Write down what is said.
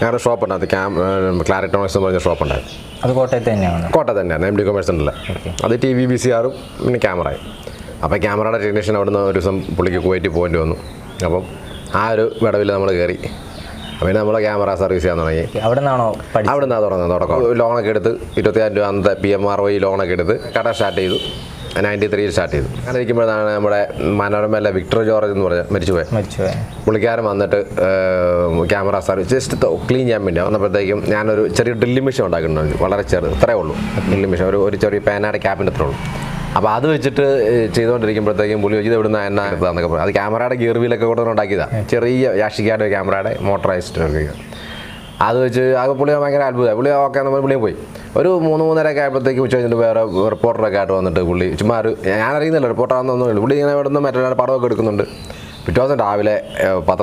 ഞങ്ങളുടെ ഷോപ്പുണ്ട്, അത് ക്ലാരിറ്റോണിക്സ് എന്ന് പറഞ്ഞ ഷോപ്പുണ്ടായിരുന്നു. അത് കോട്ടയത്ത് തന്നെയാണ്? കോട്ടയത്ത് തന്നെയാണ്, MD കൊമേഴ്സ് ഉണ്ടല്ലോ. അത് TV VCRും പിന്നെ ക്യാമറയും. അപ്പോൾ ക്യാമറയുടെ ടെക്നീഷ്യൻ അവിടുന്ന് ഒരു ദിവസം പുള്ളിക്ക് കുവൈറ്റിൽ പോകേണ്ടി വന്നു. അപ്പം ആ ഒരു വിടവിൽ നമ്മൾ കയറി. പിന്നെ നമ്മൾ ക്യാമറ സർവീസ് ചെയ്യാൻ തുടങ്ങി. അവിടെ നിന്നാണോ? അവിടെ നിന്നാണ് തുടങ്ങുന്നത്. തുടക്കം ലോണൊക്കെ എടുത്ത് 25,000 രൂപ അന്നത്തെ PMROE ലോണൊക്കെ എടുത്ത് കട സ്റ്റാർട്ട് ചെയ്തു. 93 സ്റ്റാർട്ട് ചെയ്തു. അങ്ങനെ ഇരിക്കുമ്പോഴാണ് നമ്മുടെ മനോരമയിലെ വിക്ടർ ജോർജ് എന്ന് പറഞ്ഞാൽ മരിച്ചുപോയി. പുള്ളിക്കാരൻ വന്നിട്ട് ക്യാമറ സർവീസ് ജസ്റ്റ് ക്ലീൻ ചെയ്യാൻ വേണ്ടി വന്നപ്പോഴത്തേക്കും ഞാനൊരു ചെറിയ ഡ്രില്ലിംഗ് മെഷീൻ ഉണ്ടാക്കുന്നുണ്ട്. വളരെ ചെറുത്, ഇത്രയേ ഉള്ളൂ ഡ്രില്ലിംഗ് മെഷീൻ, ഒരു ചെറിയ പേനയുടെ ക്യാബിൻ്റെ അത്രേ ഉള്ളൂ. അപ്പോൾ അത് വെച്ചിട്ട് ചെയ്തുകൊണ്ടിരിക്കുമ്പോഴത്തേക്കും പുള്ളി വെച്ച് ഇവിടുന്ന് എണ്ണ എടുത്തതെന്നൊക്കെ പറയും. അത് ക്യാമറയുടെ ഗിയർ വീലൊക്കെ കൂടെ ഉണ്ടാക്കിയതാണ്. ചെറിയ യാഷിക്കാട് ക്യാമറയുടെ മോട്ടറൈസ്ഡ് ഒക്കെ അത് വെച്ച് അത് പുള്ളി ഭയങ്കര അത്ഭുതമായി. പുള്ളി ഓക്കെ നമ്മൾ പുള്ളിയും പോയി. ഒരു 3-3:30 ആയപ്പോഴത്തേക്ക് ഉച്ച കഴിഞ്ഞിട്ട് വേറെ റിപ്പോർട്ടറൊക്കെ ആയിട്ട് വന്നിട്ട് പുള്ളി ചുമ്മാ ഞാൻ അറിയുന്നില്ല റിപ്പോർട്ടറാണെന്നൊന്നുമില്ല. പുള്ളി ഇങ്ങനെ ഇവിടുന്ന് മറ്റൊരാൾ പടമൊക്കെ എടുക്കുന്നുണ്ട്. പിറ്റേ ദിവസം രാവിലെ